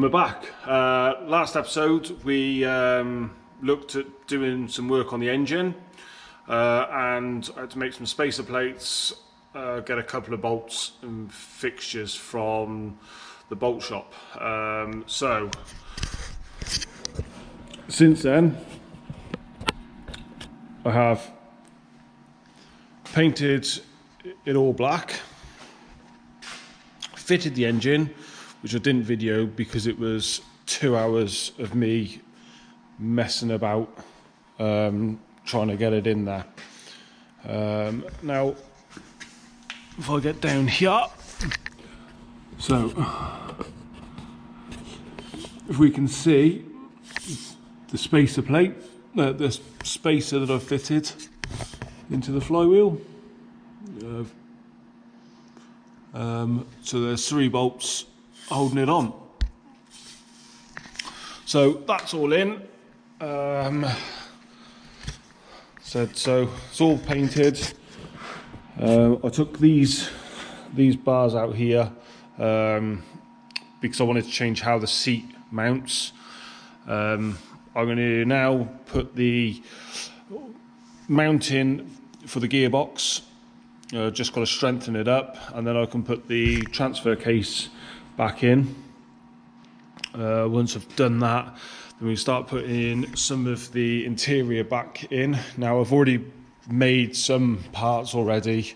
And we're back. Last episode we looked at doing some work on the engine and I had to make some spacer plates, get a couple of bolts and fixtures from the bolt shop. So since then I have painted it all black, fitted the engine, which I didn't video because it was 2 hours of me messing about trying to get it in there. Now if I get down here, so if we can see the spacer plate, the spacer that I've fitted into the flywheel. So there's 3 bolts holding it on. So that's all in. So it's all painted. I took these bars out here because I wanted to change how the seat mounts. I'm going to now put the mounting for the gearbox. Just got to strengthen it up, and then I can put the transfer case back in. Once I've done that, then we start putting some of the interior back in. Now I've already made some parts already,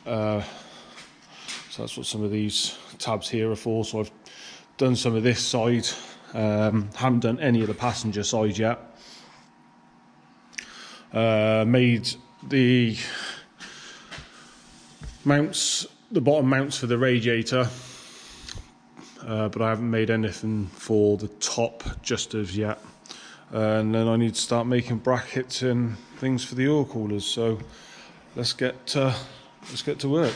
so that's what some of these tabs here are for. So I've done some of this side, haven't done any of the passenger side yet. Made the mounts, the bottom mounts for the radiator, but I haven't made anything for the top just as yet. And then I need to start making brackets and things for the oil coolers. So let's get to work.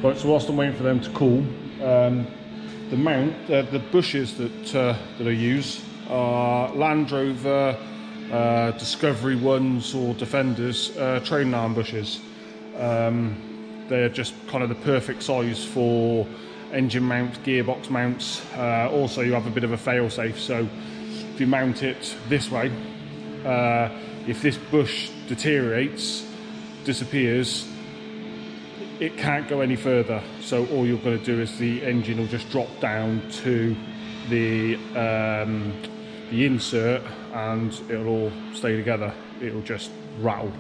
Right, so whilst I'm waiting for them to cool, the bushes that I use are Land Rover, Discovery ones or Defenders, train arm bushes. They're just kind of the perfect size for engine mount, gearbox mounts. Also, you have a bit of a fail-safe, so if you mount it this way, if this bush deteriorates, disappears, it can't go any further. So all you're going to do is the engine will just drop down to the insert and it'll all stay together. It'll just rattle.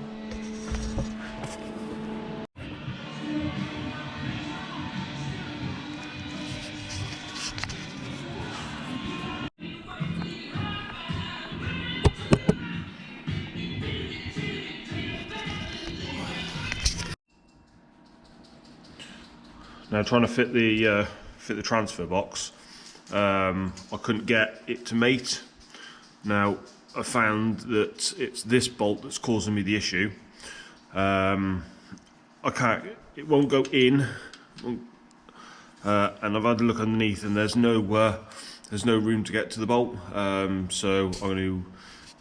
Now, trying to fit the transfer box, I couldn't get it to mate. Now, I found that it's this bolt that's causing me the issue. It won't go in, and I've had a look underneath, and there's no room to get to the bolt. So I'm going to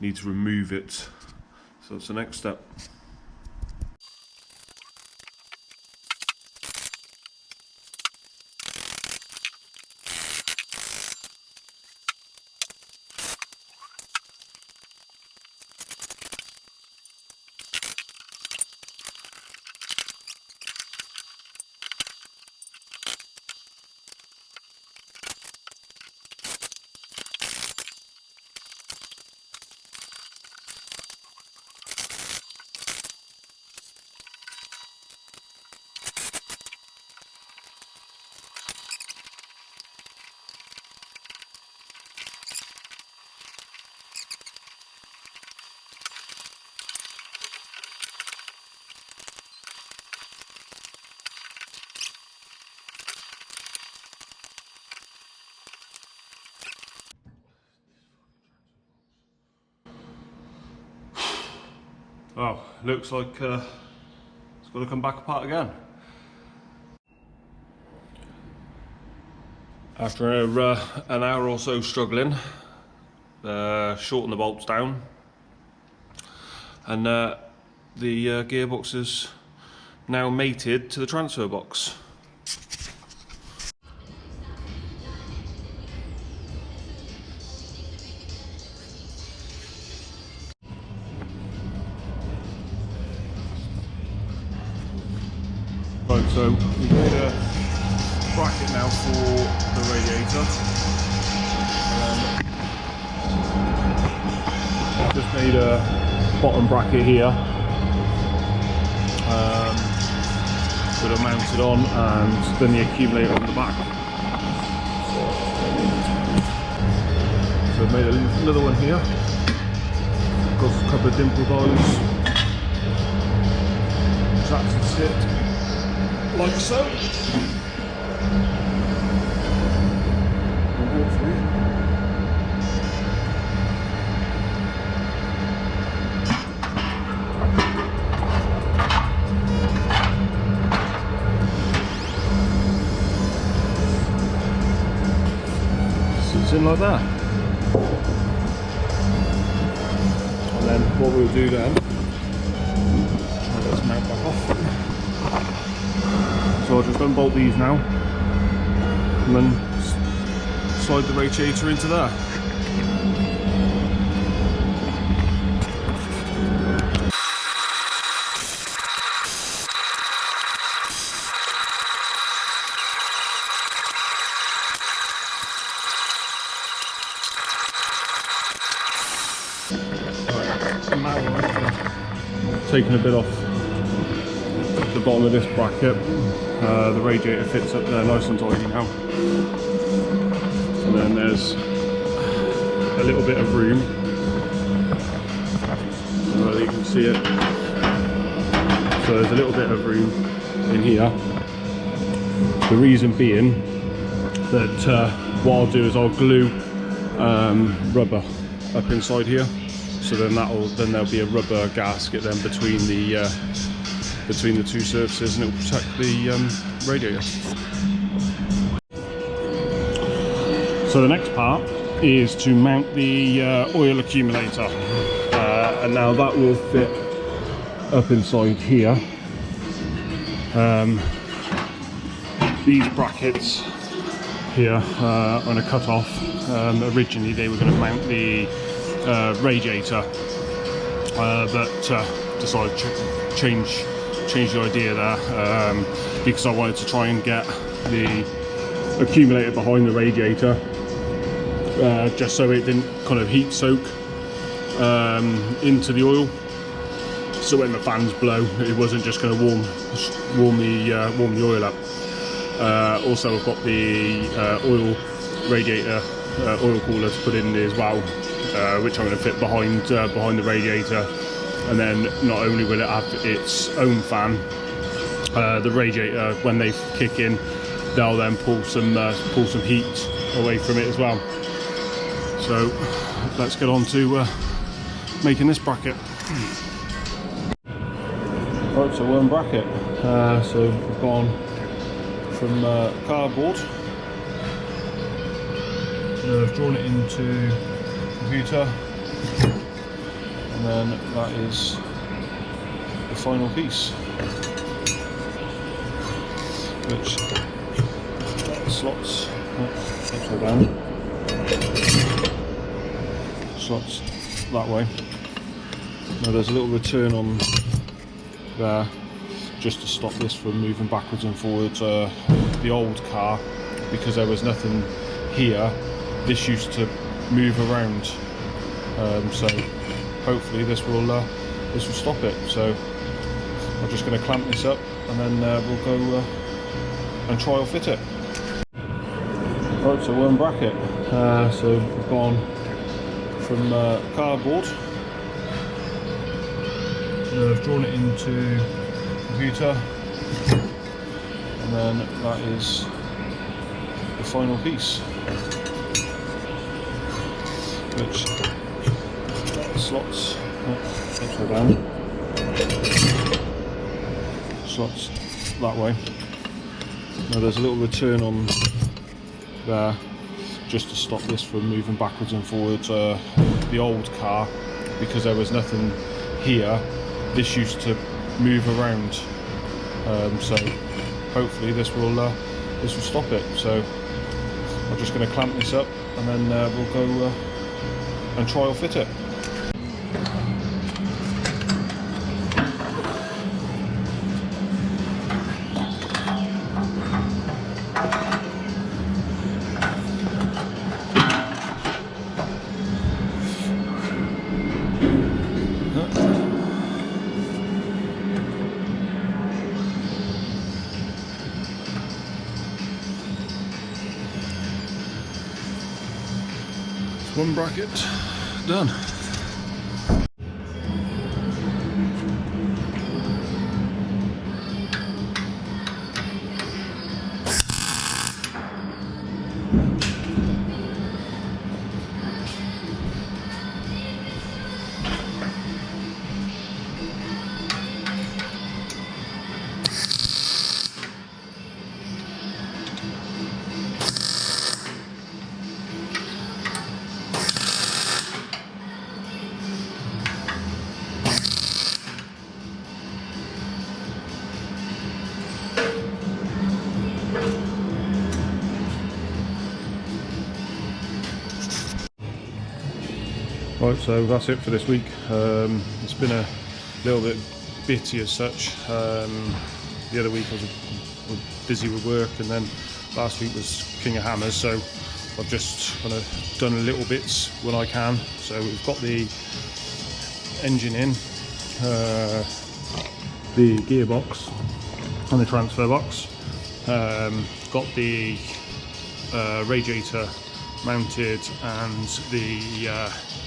need to remove it. So that's the next step. Oh, looks like it's got to come back apart again. After an hour or so struggling, shorten the bolts down, and the gearbox is now mated to the transfer box. Right, so we've made a bracket now for the radiator. I've just made a bottom bracket here that are mounted on, and then the accumulator on the back. So I've made another one here. Got a couple of dimple dials. Tracks and sit. Like so. Sits in like that. And then what we'll do then, try to get this mount back off. So I'll just unbolt these now and then slide the radiator into there. Taking a bit off the bottom of this bracket. The radiator fits up there nice and tidy now. And then there's a little bit of room. You can see it. So there's a little bit of room in here. The reason being that what I'll do is I'll glue rubber up inside here. So then there'll be a rubber gasket then between the two surfaces, and it will protect the radiator. So the next part is to mount the oil accumulator, and now that will fit up inside here. These brackets here are going to cut off. Originally they were going to mount the radiator, but decided to change the idea there, because I wanted to try and get the accumulator behind the radiator, just so it didn't kind of heat soak into the oil. So when the fans blow, it wasn't just going to warm the oil up. Also, I've got the oil radiator oil cooler to put in as well, which I'm going to fit behind the radiator. And then not only will it have its own fan, the radiator, when they kick in, they'll then pull some heat away from it as well. So let's get on to making this bracket. Right, so one bracket. So we've gone from cardboard. I've drawn it into computer, and then that is the final piece, which slots upside down, slots that way. Now there's a little return on there just to stop this from moving backwards and forwards. The old car, because there was nothing here, this used to move around, so hopefully this will stop it. So I'm just going to clamp this up, and then we'll go and trial fit it. Right, so one bracket. So we've gone from cardboard. I've drawn it into computer, and then that is the final piece, which slots upside down, slots that way. Now there's a little return on there just to stop this from moving backwards and forwards. The old car, because there was nothing here, this used to move around, so hopefully this will stop it. So I'm just going to clamp this up, and then we'll go and trial fit it. One bracket done. Right, so that's it for this week. It's been a little bit bitty as such. The other week I was busy with work, and then last week was King of Hammers, so I've just kind of done little bits when I can. So we've got the engine in, the gearbox and the transfer box. Got the radiator mounted and the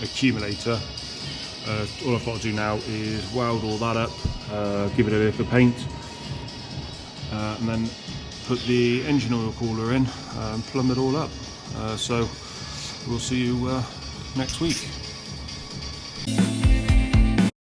accumulator. All I've got to do now is weld all that up, give it a lick of paint, and then put the engine oil cooler in and plumb it all up. So we'll see you next week.